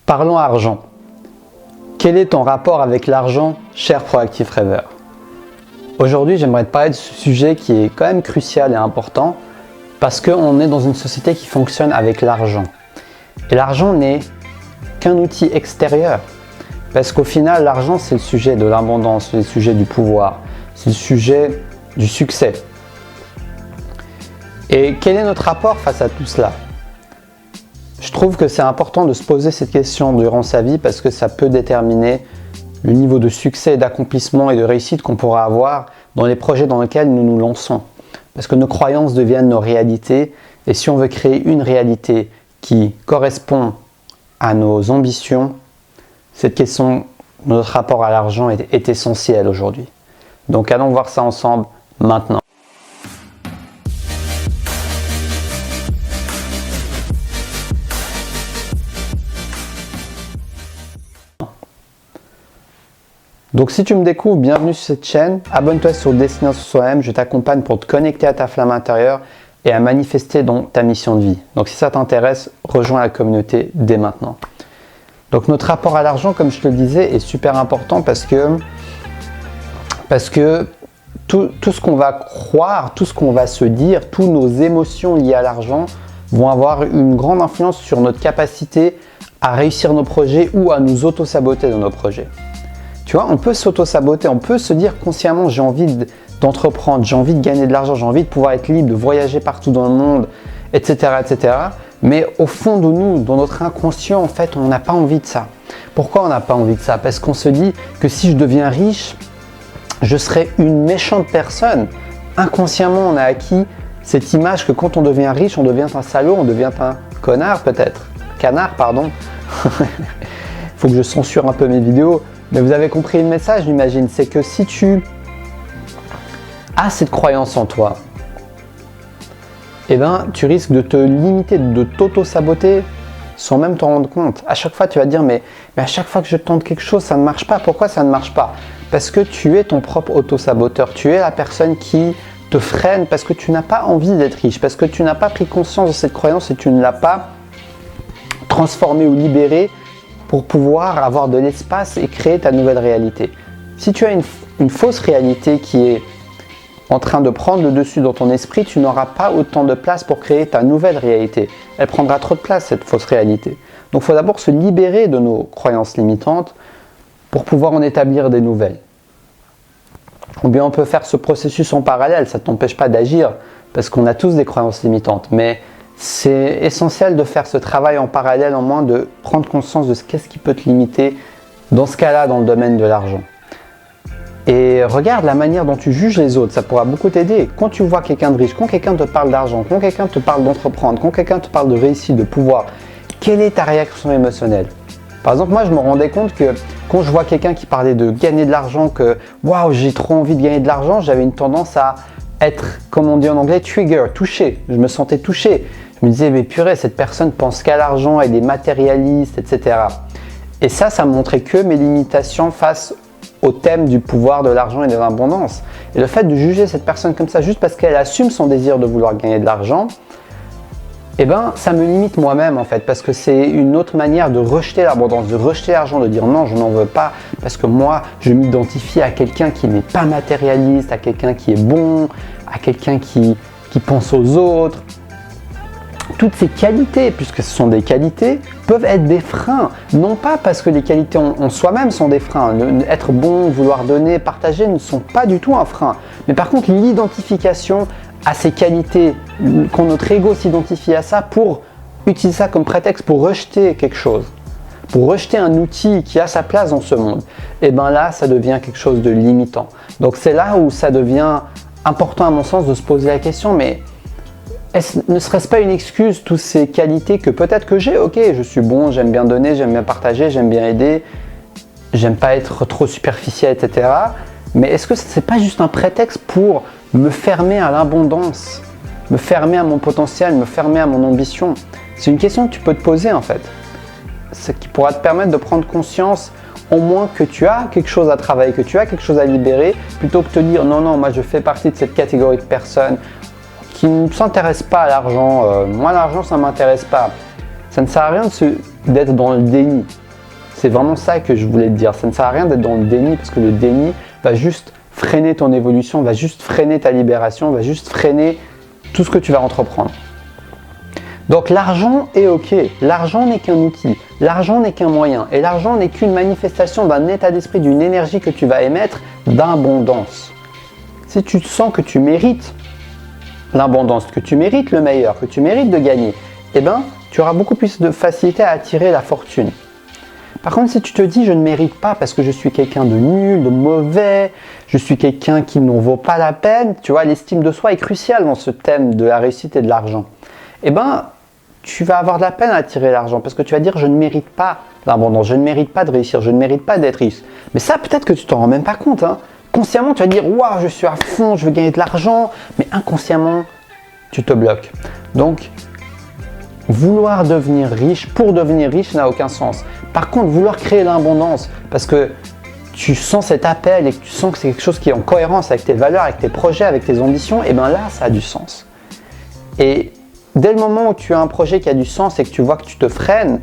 Parlons argent. Quel est ton rapport avec l'argent, cher Proactive Rêveur? Aujourd'hui, j'aimerais te parler de ce sujet qui est quand même crucial et important parce qu'on est dans une société qui fonctionne avec l'argent. Et l'argent n'est qu'un outil extérieur. Parce qu'au final, l'argent, c'est le sujet de l'abondance, c'est le sujet du pouvoir, c'est le sujet du succès. Et quel est notre rapport face à tout cela? Je trouve que c'est important de se poser cette question durant sa vie parce que ça peut déterminer le niveau de succès, d'accomplissement et de réussite qu'on pourra avoir dans les projets dans lesquels nous nous lançons. Parce que nos croyances deviennent nos réalités et si on veut créer une réalité qui correspond à nos ambitions, cette question de notre rapport à l'argent est essentielle aujourd'hui. Donc allons voir ça ensemble maintenant. Donc si tu me découvres, bienvenue sur cette chaîne, abonne-toi sur Destination Soi-même, je t'accompagne pour te connecter à ta flamme intérieure et à manifester dans ta mission de vie. Donc si ça t'intéresse, rejoins la communauté dès maintenant. Donc notre rapport à l'argent, comme je te le disais, est super important parce que tout ce qu'on va croire, tout ce qu'on va se dire, toutes nos émotions liées à l'argent vont avoir une grande influence sur notre capacité à réussir nos projets ou à nous auto-saboter dans nos projets. Tu vois, on peut s'auto-saboter, on peut se dire consciemment j'ai envie d'entreprendre, j'ai envie de gagner de l'argent, j'ai envie de pouvoir être libre, de voyager partout dans le monde, etc., etc. Mais au fond de nous, dans notre inconscient, en fait, on n'a pas envie de ça. Pourquoi on n'a pas envie de ça? Parce qu'on se dit que si je deviens riche, je serai une méchante personne. Inconsciemment, on a acquis cette image que quand on devient riche, on devient un salaud, on devient un connard peut-être. Canard, pardon. Il faut que je censure un peu mes vidéos. Mais vous avez compris le message, j'imagine. C'est que si tu as cette croyance en toi, eh ben, tu risques de te limiter, de t'auto-saboter sans même t'en rendre compte. À chaque fois, tu vas te dire, mais à chaque fois que je tente quelque chose, ça ne marche pas. Pourquoi ça ne marche pas? Parce que tu es ton propre auto-saboteur. Tu es la personne qui te freine parce que tu n'as pas envie d'être riche, parce que tu n'as pas pris conscience de cette croyance et tu ne l'as pas transformée ou libérée pour pouvoir avoir de l'espace et créer ta nouvelle réalité. Si tu as une fausse réalité qui est en train de prendre le dessus dans ton esprit, tu n'auras pas autant de place pour créer ta nouvelle réalité. Elle prendra trop de place, cette fausse réalité. Donc il faut d'abord se libérer de nos croyances limitantes pour pouvoir en établir des nouvelles. Ou bien on peut faire ce processus en parallèle, ça ne t'empêche pas d'agir parce qu'on a tous des croyances limitantes. Mais c'est essentiel de faire ce travail en parallèle, en moins de prendre conscience de qu'est-ce qui peut te limiter dans ce cas-là, dans le domaine de l'argent. Et regarde la manière dont tu juges les autres, ça pourra beaucoup t'aider. Quand tu vois quelqu'un de riche, quand quelqu'un te parle d'argent, quand quelqu'un te parle d'entreprendre, quand quelqu'un te parle de réussite, de pouvoir, quelle est ta réaction émotionnelle? Par exemple, moi je me rendais compte que quand je vois quelqu'un qui parlait de gagner de l'argent, que waouh, j'ai trop envie de gagner de l'argent, j'avais une tendance à être, comme on dit en anglais, trigger, touché. Je me sentais touché. Je me disais, mais purée, cette personne pense qu'à l'argent, elle est matérialiste, etc. Et ça montrait que mes limitations face au thème du pouvoir, de l'argent et de l'abondance. Et le fait de juger cette personne comme ça, juste parce qu'elle assume son désir de vouloir gagner de l'argent, eh ben, ça me limite moi-même en fait, parce que c'est une autre manière de rejeter l'abondance, de rejeter l'argent, de dire non, je n'en veux pas, parce que moi, je m'identifie à quelqu'un qui n'est pas matérialiste, à quelqu'un qui est bon, à quelqu'un qui pense aux autres. Toutes ces qualités, puisque ce sont des qualités, peuvent être des freins. Non pas parce que les qualités en soi-même sont des freins. Être bon, vouloir donner, partager ne sont pas du tout un frein. Mais par contre, l'identification à ces qualités, quand notre ego s'identifie à ça pour utiliser ça comme prétexte pour rejeter quelque chose, pour rejeter un outil qui a sa place dans ce monde, et bien là, ça devient quelque chose de limitant. Donc c'est là où ça devient important à mon sens de se poser la question, mais ne serait-ce pas une excuse, toutes ces qualités que peut-être que j'ai? Ok, je suis bon, j'aime bien donner, j'aime bien partager, j'aime bien aider, j'aime pas être trop superficiel, etc. Mais est-ce que c'est pas juste un prétexte pour me fermer à l'abondance, me fermer à mon potentiel, me fermer à mon ambition? C'est une question que tu peux te poser en fait. Ce qui pourra te permettre de prendre conscience au moins que tu as quelque chose à travailler, que tu as quelque chose à libérer, plutôt que de te dire non, non, moi je fais partie de cette catégorie de personnes qui ne s'intéressent pas à l'argent. Moi, l'argent, ça ne m'intéresse pas. Ça ne sert à rien de se d'être dans le déni. C'est vraiment ça que je voulais te dire. Ça ne sert à rien d'être dans le déni parce que le déni va juste freiner ton évolution, va juste freiner ta libération, va juste freiner tout ce que tu vas entreprendre. Donc l'argent est ok, l'argent n'est qu'un outil, l'argent n'est qu'un moyen et l'argent n'est qu'une manifestation d'un état d'esprit, d'une énergie que tu vas émettre d'abondance. Si tu sens que tu mérites l'abondance, que tu mérites le meilleur, que tu mérites de gagner, eh bien tu auras beaucoup plus de facilité à attirer la fortune. Par contre, si tu te dis je ne mérite pas parce que je suis quelqu'un de nul, de mauvais, je suis quelqu'un qui n'en vaut pas la peine, tu vois, l'estime de soi est cruciale dans ce thème de la réussite et de l'argent. Eh bien, tu vas avoir de la peine à attirer l'argent parce que tu vas dire je ne mérite pas l'abondance, je ne mérite pas de réussir, je ne mérite pas d'être riche. Mais ça, peut-être que tu t'en rends même pas compte. Consciemment, tu vas dire waouh, je suis à fond, je veux gagner de l'argent, mais inconsciemment, tu te bloques. Donc, vouloir devenir riche pour devenir riche n'a aucun sens. Par contre, vouloir créer l'abondance parce que tu sens cet appel et que tu sens que c'est quelque chose qui est en cohérence avec tes valeurs, avec tes projets, avec tes ambitions, et bien là, ça a du sens. Et dès le moment où tu as un projet qui a du sens et que tu vois que tu te freines,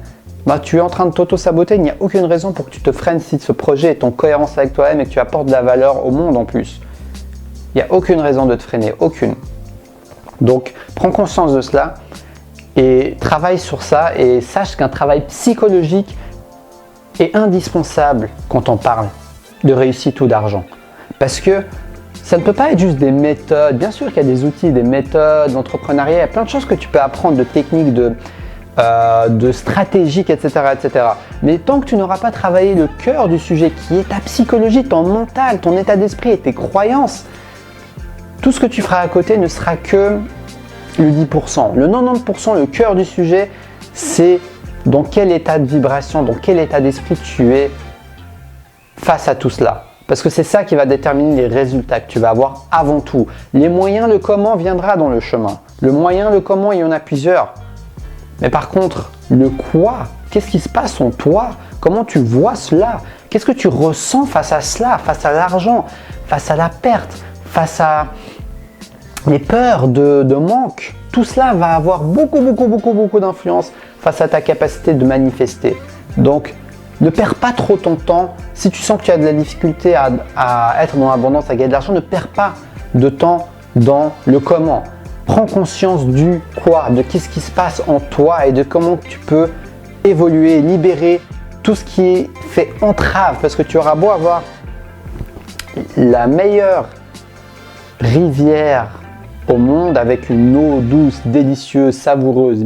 tu es en train de t'auto-saboter. Il n'y a aucune raison pour que tu te freines si ce projet est en cohérence avec toi-même et que tu apportes de la valeur au monde en plus. Il n'y a aucune raison de te freiner, aucune. Donc, prends conscience de cela et travaille sur ça et sache qu'un travail psychologique est indispensable quand on parle de réussite ou d'argent. Parce que ça ne peut pas être juste des méthodes. Bien sûr qu'il y a des outils, des méthodes, d'entrepreneuriat, il y a plein de choses que tu peux apprendre, de techniques, de stratégiques, etc., etc. Mais tant que tu n'auras pas travaillé le cœur du sujet, qui est ta psychologie, ton mental, ton état d'esprit et tes croyances, tout ce que tu feras à côté ne sera que le 10%. Le 90%, le cœur du sujet, c'est dans quel état de vibration, dans quel état d'esprit tu es face à tout cela. Parce que c'est ça qui va déterminer les résultats que tu vas avoir avant tout. Les moyens, le comment viendra dans le chemin. Le moyen, le comment, il y en a plusieurs. Mais par contre, le quoi, qu'est-ce qui se passe en toi? Comment tu vois cela? Qu'est-ce que tu ressens face à cela, face à l'argent, face à la perte, face à les peurs de manque? Tout cela va avoir beaucoup d'influence face à ta capacité de manifester. Donc, ne perds pas trop ton temps. Si tu sens que tu as de la difficulté à être dans l'abondance, à gagner de l'argent, ne perds pas de temps dans le comment. Prends conscience du quoi, de qu'est-ce qui se passe en toi et de comment tu peux évoluer, libérer tout ce qui fait entrave. Parce que tu auras beau avoir la meilleure rivière au monde avec une eau douce, délicieuse, savoureuse,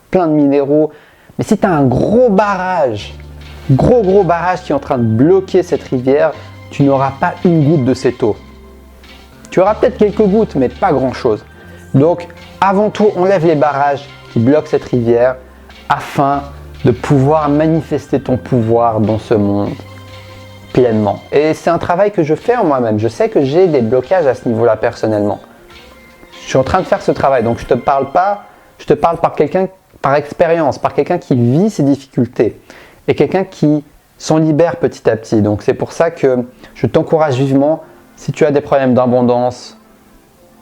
plein de minéraux. Mais si tu as un gros barrage qui est en train de bloquer cette rivière, tu n'auras pas une goutte de cette eau. Tu auras peut-être quelques gouttes, mais pas grand-chose. Donc, avant tout, enlève les barrages qui bloquent cette rivière afin de pouvoir manifester ton pouvoir dans ce monde pleinement. Et c'est un travail que je fais en moi-même. Je sais que j'ai des blocages à ce niveau-là personnellement. Je suis en train de faire ce travail, donc je te parle par quelqu'un par expérience, par quelqu'un qui vit ces difficultés et quelqu'un qui s'en libère petit à petit. Donc c'est pour ça que je t'encourage vivement, si tu as des problèmes d'abondance,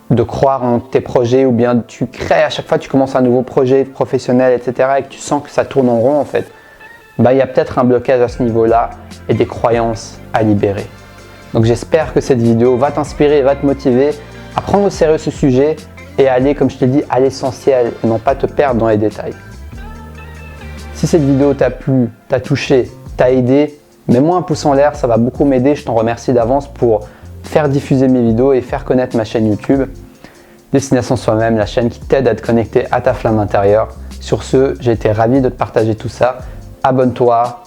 de croire en tes projets ou bien tu crées à chaque fois que tu commences un nouveau projet professionnel, etc. et que tu sens que ça tourne en rond en fait, il y a peut-être un blocage à ce niveau-là et des croyances à libérer. Donc j'espère que cette vidéo va t'inspirer et va te motiver à prendre au sérieux ce sujet et à aller, comme je te dis, à l'essentiel et non pas te perdre dans les détails. Si cette vidéo t'a plu, t'a touché, t'a aidé, mets-moi un pouce en l'air, ça va beaucoup m'aider. Je t'en remercie d'avance pour faire diffuser mes vidéos et faire connaître ma chaîne YouTube. Destination Soi-même, la chaîne qui t'aide à te connecter à ta flamme intérieure. Sur ce, j'ai été ravi de te partager tout ça. Abonne-toi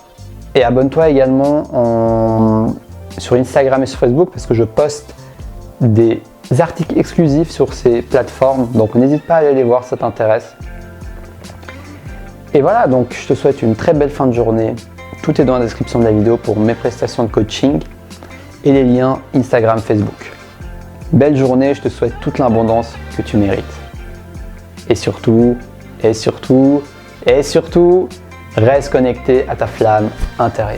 et abonne-toi également sur Instagram et sur Facebook parce que je poste des articles exclusifs sur ces plateformes. Donc n'hésite pas à aller les voir si ça t'intéresse. Et voilà, donc je te souhaite une très belle fin de journée. Tout est dans la description de la vidéo pour mes prestations de coaching et les liens Instagram, Facebook. Belle journée, je te souhaite toute l'abondance que tu mérites. Et surtout, reste connecté à ta flamme intérieure.